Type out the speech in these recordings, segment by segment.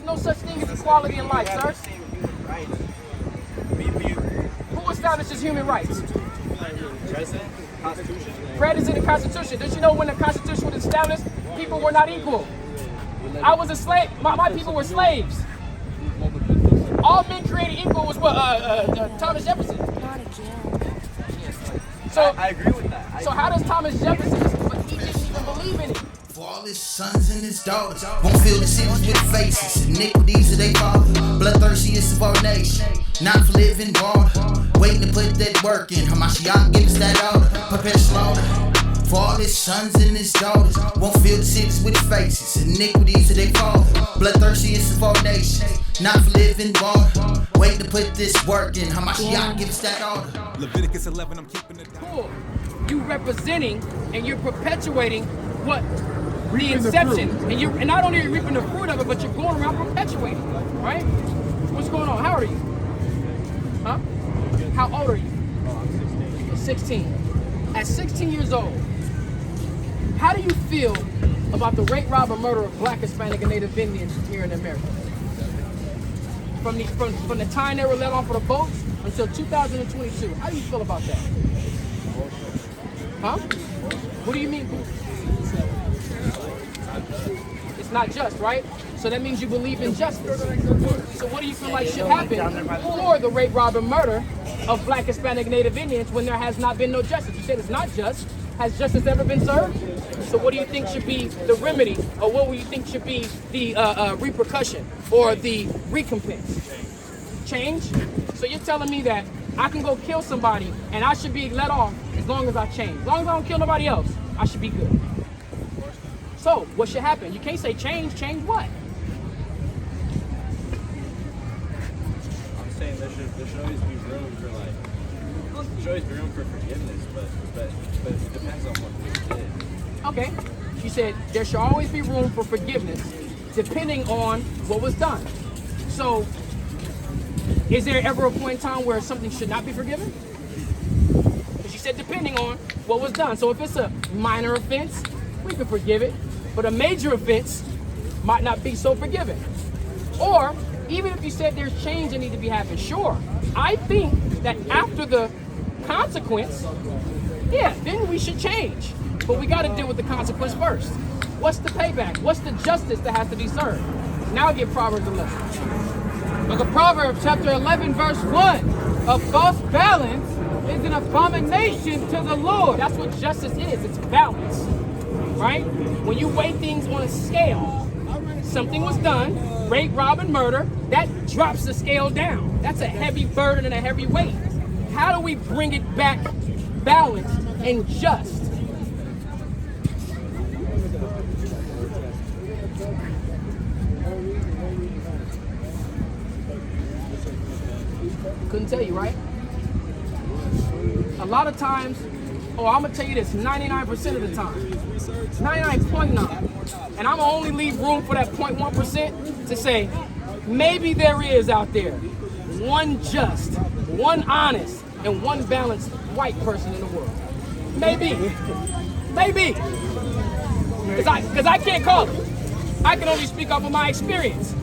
no such thing as equality in life, sir. Who establishes human rights? President? Constitution? President and Constitution. Did you know when the Constitution was established, people were not equal? I was a slave. My people were slaves. All men created equal was what Thomas Jefferson. So I agree with that. So how does Thomas Jefferson? But he didn't even believe in it. For all his sons and his daughters won't fill the cities with faces. Iniquities of they father, bloodthirstiest of our nation. Not for living water, waiting to put that work in. Hamashiach gives that order, prepare slaughter. For all his sons and his daughters won't fill the cities with faces. Iniquities of they father, bloodthirstiest of our nation. Not for living water, waiting to put this work in. Hamashiach gives that order. Leviticus 11, I'm keeping it down. Cool. You representing and you're perpetuating what? The inception. And not only are you reaping the fruit of it, but you're going around perpetuating, right? What's going on? How old are you? Huh? How old are you? 16. At 16 years old, how do you feel about the rape, rob, and murder of Black, Hispanic, and Native Indians here in America? From the time they were let off of the boats until 2022, how do you feel about that? Huh? What do you mean? It's not just, right? So that means you believe in justice. So what do you feel like should happen for the rape, rob, and murder of Black, Hispanic, Native Indians when there has not been no justice? You said it's not just. Has justice ever been served? So what do you think should be the remedy, or what do you think should be the repercussion or the recompense? Change? So you're telling me that I can go kill somebody and I should be let off as long as I change. As long as I don't kill nobody else, I should be good. So what should happen? You can't say change. Change what? I'm saying there should always be room for there should always be room for forgiveness, but it depends on what we did. Okay. You said there should always be room for forgiveness depending on what was done. So is there ever a point in time where something should not be forgiven? Because you said depending on what was done. So if it's a minor offense, we can forgive it. But a major offense might not be so forgiven. Or even if you said there's change that needs to be happening, sure. I think that after the consequence, yeah, then we should change. But we got to deal with the consequence first. What's the payback? What's the justice that has to be served? Now get Proverbs 11. Look at Proverbs chapter 11, verse 1. A false balance is an abomination to the Lord. That's what justice is. It's balance, right? When you weigh things on a scale, something was done, rape, rob, and murder, that drops the scale down. That's a heavy burden and a heavy weight. How do we bring it back balanced and just? Couldn't tell you, right? A lot of times, I'm gonna tell you this, 99% of the time, 99.9, and I'm gonna only leave room for that 0.1% to say, maybe there is out there one just, one honest, and one balanced white person in the world. Maybe. Because I can't call it. I can only speak off of my experience,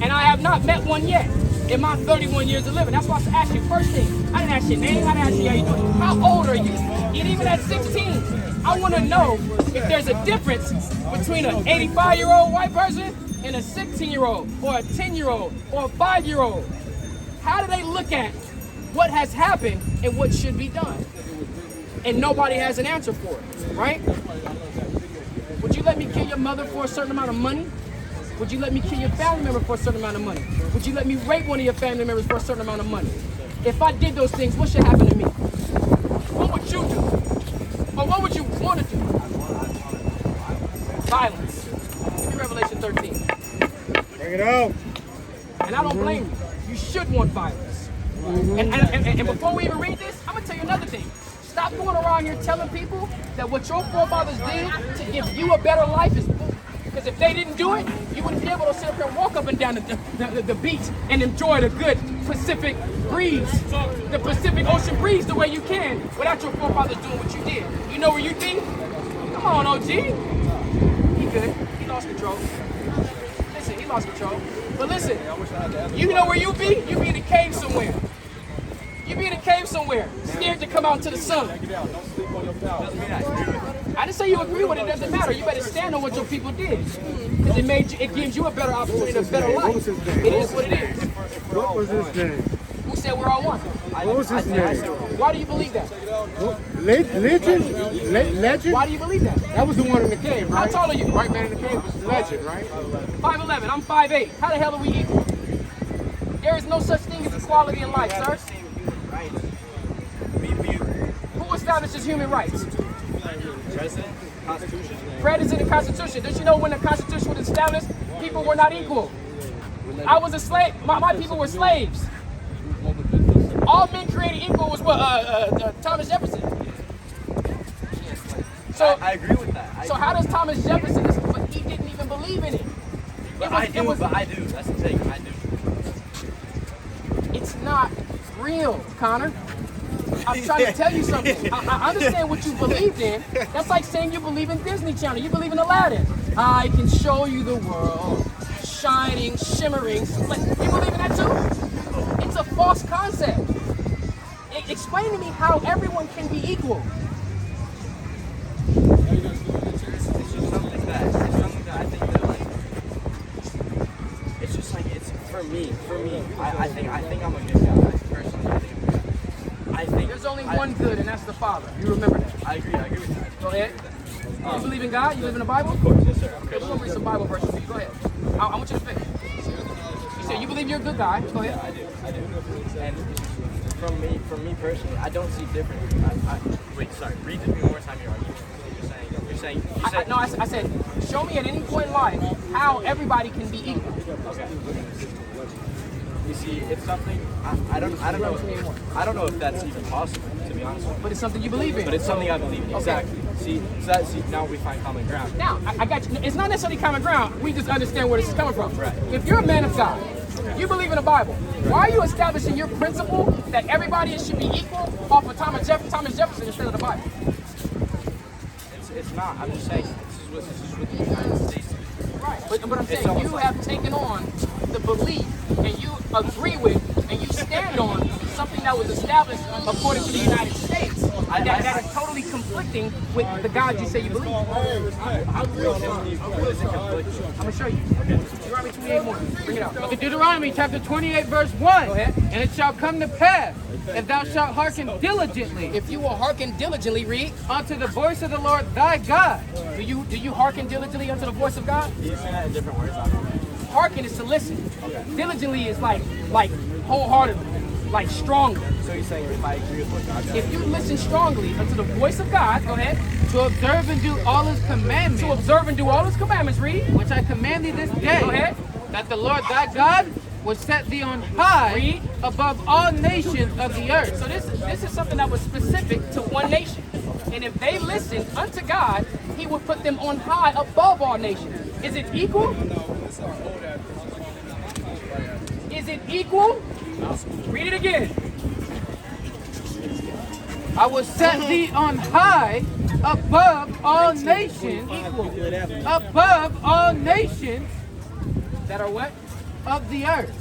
and I have not met one yet in my 31 years of living. That's why I asked you first thing. I didn't ask your name, I didn't ask you how you doing. How old are you? And even at 16, I want to know if there's a difference between an 85-year-old white person and a 16-year-old, or a 10-year-old, or a 5-year-old. How do they look at what has happened and what should be done? And nobody has an answer for it, right? Would you let me kill your mother for a certain amount of money? Would you let me kill your family member for a certain amount of money? Would you let me rape one of your family members for a certain amount of money? If I did those things, what should happen to me? What would you do? Or what would you want to do? Violence. Give me Revelation 13. Bring it out. And I don't blame you. You should want violence. And before we even read this, I'm going to tell you another thing. Stop going around here telling people that what your forefathers did to give you a better life is bull. Because if they didn't do it, you wouldn't be able to sit up here and walk up and down the beach and enjoy the good Pacific breeze, the Pacific Ocean breeze the way you can without your forefathers doing what you did. You know where you'd be? Come on, OG. He good. He lost control. Listen, he lost control. But listen, you know where you be? You be in a cave somewhere. You be in a cave somewhere, scared to come out into the sun. I didn't say you agree with it, doesn't matter. You better stand on what your people did. Because it gives you a better opportunity, a better life. It is what it is. What was his name? Who said we're all one? What was his name? Why do you believe that? Legend? Legend? Why do you believe that? That was the one in the cave, How right? tall are you? White man in the cave was Legend, right? 5'11". I'm 5'8". How the hell are we equal? There is no such thing as equality in life, sir. Who establishes human rights? President, Constitution. President and Constitution. Don't you know when the Constitution was established, people were not equal? I was a slave. My people were slaves. All men created equal was what? Thomas Jefferson. So I agree with that. So how does Thomas Jefferson? But he didn't even believe in it. But I do. That's the thing. I do. It's not real, Connor. I'm trying to tell you something. I understand what you believed in. That's like saying you believe in Disney Channel. You believe in Aladdin. I can show you the world, shining, shimmering. You believe in that too? It's a false concept. Explain to me how everyone can be equal. It's just something that I think that like it's just like it's for me. I think I'm a good guy. Personally, I think There's only one good, and that's the Father. You remember that. I agree with that. Go ahead. You believe in God? You live in the Bible? Of course, yes sir. Okay, we're gonna read some Bible verses for you. Go ahead. I want you to finish. You said you believe you're a good guy. Go ahead. Yeah, I do. And from me personally, I don't see different. Wait, sorry. Read it one more time. You're saying. I said, show me at any point in life how everybody can be equal. Okay. You see, it's something I don't know if that's even possible, to be honest with you. But it's something you believe in. But it's something I believe in. Exactly. See, now we find common ground. Now, I got you. It's not necessarily common ground. We just understand where this is coming from. Right. If you're a man of God, you believe in the Bible. Why are you establishing your principle that everybody should be equal off of Thomas Jefferson instead of the Bible? It's not. I'm just saying this is what the United States is. Right. But I'm saying you have taken on the belief and you agree with and you stand on something that was established according to the United States that is totally conflicting with the God you say you believe. I'm going to show you. Okay. Deuteronomy 28:1. Bring it out. Deuteronomy chapter 28 verse 1. Go ahead. And it shall come to pass, if thou shalt hearken diligently If you will hearken diligently, read. unto the voice of the Lord thy God. Do you hearken diligently unto the voice of God? You say that in different words. Hearken is to listen. Diligently is like wholeheartedly, like strongly. So you're saying if I agree with what God says. If you listen strongly unto the voice of God, go ahead. To observe and do all his commandments, To observe and do all his commandments, read. which I command thee this day, Go ahead. that the Lord thy God will set thee on high Read. above all nations of the earth. So this is something that was specific to one nation. And if they listen unto God, he will put them on high above all nations. Is it equal? Is it equal? Read it again. I will set thee on high above all nations, above all nations That are what? of the earth.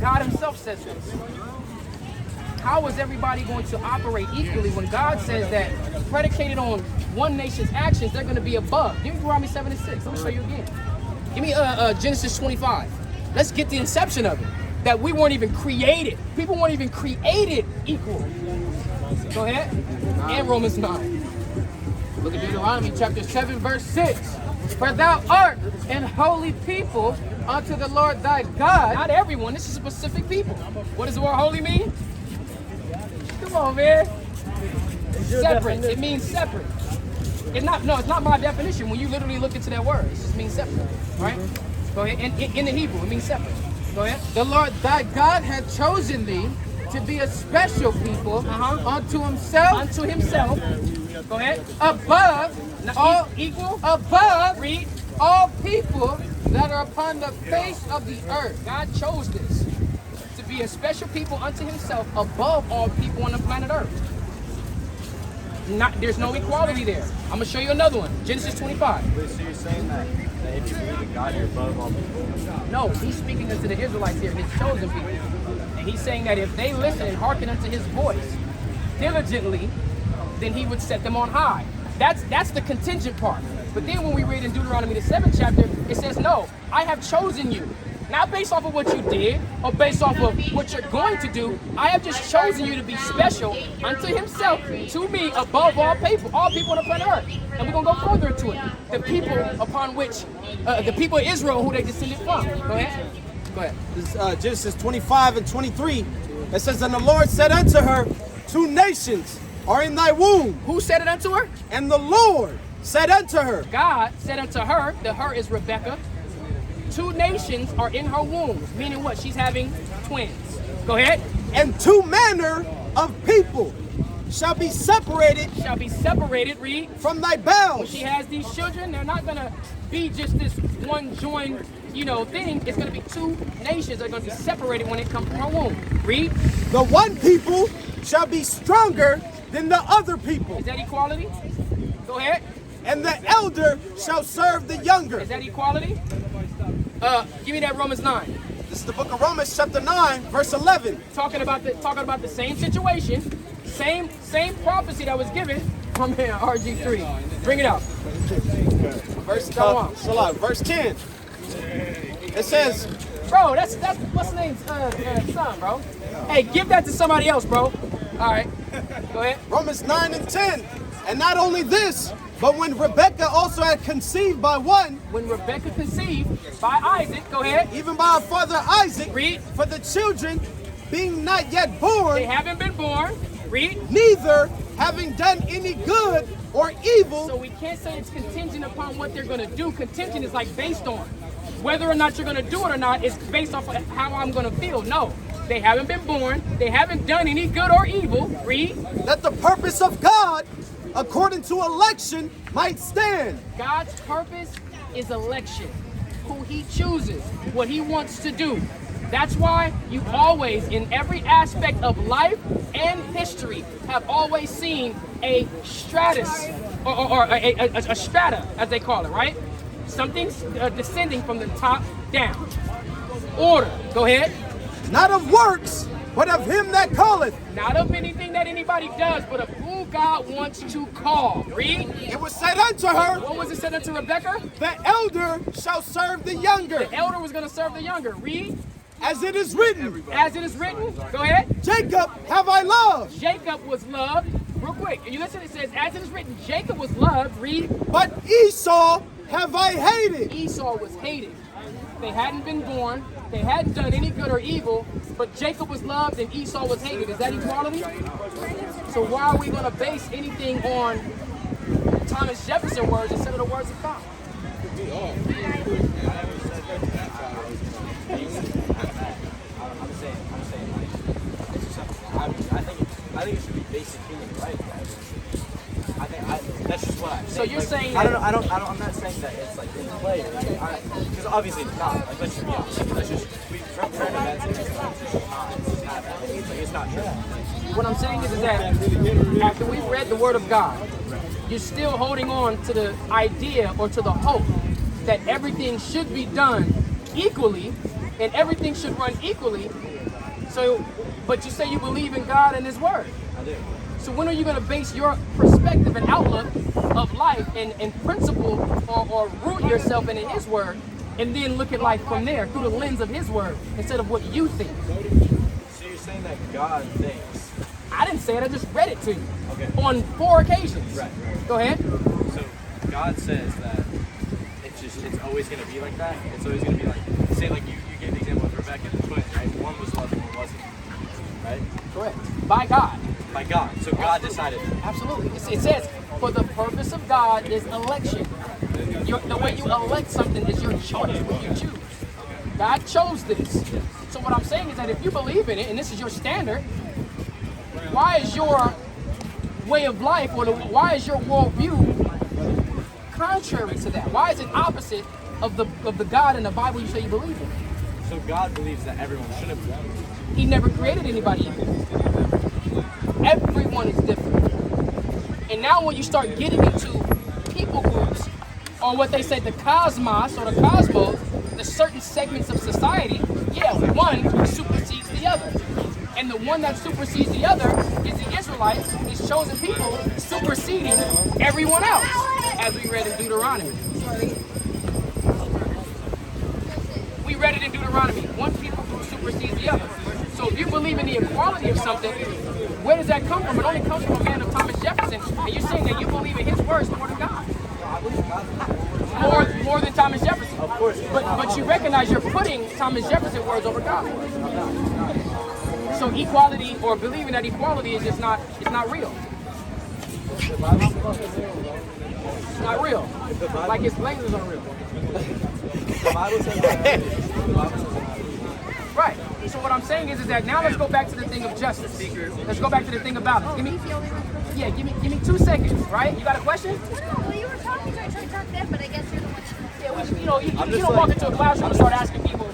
God himself says this. How is everybody going to operate equally when God says that predicated on one nation's actions, they're going to be above? Give me Deuteronomy 7 and 6. I'm going to show you again. Give me Genesis 25. Let's get the inception of it. That we weren't even created. People weren't even created equal. Go ahead. And Romans 9. Look at Deuteronomy chapter 7 verse 6. For thou art an holy people unto the Lord thy God. Not everyone. This is specific people. What does the word holy mean? Come on, man. Separate. It means separate. It's not my definition. When you literally look into that word, it just means separate. Right? Go ahead. In the Hebrew, it means separate. Go ahead. The Lord thy God hath chosen thee to be a special people unto himself. Unto himself. Go ahead. Above Not all equal. above Read. all people that are upon the face of the earth. God chose this to be a special people unto himself above all people on the planet Earth. There's no equality there. I'm going to show you another one. Genesis 25. So you're saying that if you believe in God, you're above all people? No, he's speaking unto the Israelites here, his chosen people. And he's saying that if they listen and hearken unto his voice diligently, then he would set them on high. That's the contingent part. But then when we read in Deuteronomy the 7th chapter, it says, no, I have chosen you. Not based off of what you did or based off of what you're going to do. I have just chosen you to be special unto himself, to me, above all people on the planet Earth. And we're going to go further into it. The people upon which, the people of Israel who they descended from. Go ahead. Go ahead. This is Genesis 25 and 23. It says, and the Lord said unto her, 2 nations are in thy womb. Who said it unto her? And the Lord said unto her. God said unto her, the her is Rebecca, 2 nations are in her womb. Meaning what? She's having twins. Go ahead. And 2 manner of people shall be separated. Shall be separated, read. From thy bowels. When she has these children, they're not going to be just this one joined, thing. It's going to be 2 nations that are going to be separated when it comes from her womb. Read. The one people shall be stronger than the other people. Is that equality? Go ahead. And the elder shall serve the younger. Is that equality? Give me that Romans 9. This is the book of Romans chapter 9, verse 11. Talking about the same situation, same prophecy that was given. Come here, RG3. Bring it out. Verse 10. It says, bro, that's what's the name's son, bro. Hey, give that to somebody else, bro. All right, go ahead. Romans 9 and 10. And not only this, but when Rebekah also had conceived by one. When Rebekah conceived by Isaac, go ahead. Even by her father Isaac. Read. For the children being not yet born. They haven't been born. Read. Neither having done any good or evil. So we can't say it's contingent upon what they're going to do. Contingent is like based on. Whether or not you're going to do it or not is based off of how I'm going to feel. No. They haven't been born. They haven't done any good or evil. Read. That the purpose of God, according to election, might stand. God's purpose is election. Who he chooses, what he wants to do. That's why you always, in every aspect of life and history, have always seen a stratus, or a strata, as they call it, right? Something's descending from the top down. Order. Go ahead. Not of works, but of him that calleth. Not of anything that anybody does, but of who God wants to call. Read. It was said unto her. What was it said unto Rebekah? The elder shall serve the younger. The elder was going to serve the younger. Read. As it is written. As it is written. Go ahead. Jacob have I loved. Jacob was loved. Real quick. You listen, it says, as it is written, Jacob was loved. Read. But Esau have I hated. Esau was hated. They hadn't been born. They hadn't done any good or evil, but Jacob was loved and Esau was hated. Is that equality? So why are we going to base anything on Thomas Jefferson words instead of the words of God? I think it should be basic human rights. That's just what I'm saying. So you're saying I don't know. I'm not saying that it's like in play, because obviously it's not. Like, let's just be honest. Let's just from current events. It's just not happening. It's not true. what I'm saying is that after we've read the Word of God, you're still holding on to the idea or to the hope that everything should be done equally and everything should run equally. So, but you say you believe in God and His Word. I do. So when are you going to base your perspective and outlook of life and principle or root yourself in His Word and then look at life from there through the lens of His Word instead of what you think? So you're saying that God thinks. I didn't say it, I just read it to you. Okay. On 4 occasions. Right. Go ahead. So God says that it's always going to be like that. It's always going to be like, say like you gave the example of Rebecca and the twins, right? One was loved and one wasn't, right? Correct. By God. By God. So God decided. Absolutely. It says, for the purpose of God is election. The way you elect something is your choice, what you choose. God chose this. So what I'm saying is that if you believe in it, and this is your standard, why is your way of life, or why is your worldview contrary to that? Why is it opposite of the God in the Bible you say you believe in? So God believes that everyone should have believed. He never created anybody equal. Everyone is different. And now when you start getting into people groups or what they say the cosmos or the cosmos, the certain segments of society, yeah, one supersedes the other. And the one that supersedes the other is the Israelites, his chosen people, superseding everyone else, as we read in Deuteronomy. We read it in Deuteronomy. One people group supersedes the other. So if you believe in the equality of something, where does that come from? It only comes from a man of Thomas Jefferson. And you're saying that you believe in his words more than God. More than Thomas Jefferson. Of course. But you recognize you're putting Thomas Jefferson's words over God. So equality, or believing that equality is just not, it's not real. It's not real. Like his lasers are real. The Bible says that. Right. So what I'm saying is that now let's go back to the thing of justice. Let's go back to the thing of balance. Give me 2 seconds, right? You got a question? No, well, you were talking, so I tried to talk to them, but I guess you're the one that's... Yeah, well, you don't walk into a classroom and start asking people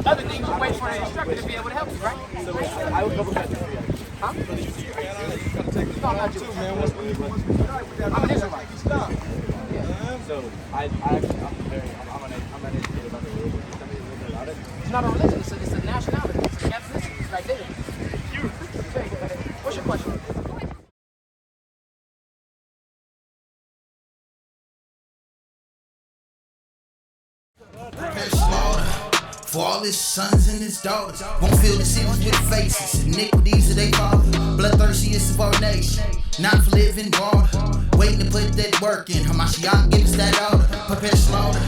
other things. You wait for an instructor to be able to help you, right? So I would double check this for you. Huh? No, I'm not Jewish. I'm an Israelite. So I'm uneducated about the religion. Can you tell me a little bit about it? It's not a religion. It's a nationality. It's an ethnicity. It's right there. What's your question? For all his sons and his daughters won't fill the cities with faces. Iniquities of they father, bloodthirstiest of our nation. Not for living water, waiting to put that work in. Hamashiach give us that order, prepare slaughter.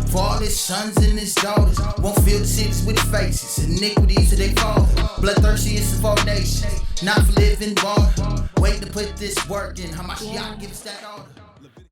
For all his sons and his daughters won't fill the cities with faces. Iniquities of they father, bloodthirstiest of our nation. Not for living water, waiting to put this work in. Hamashiach give us that order.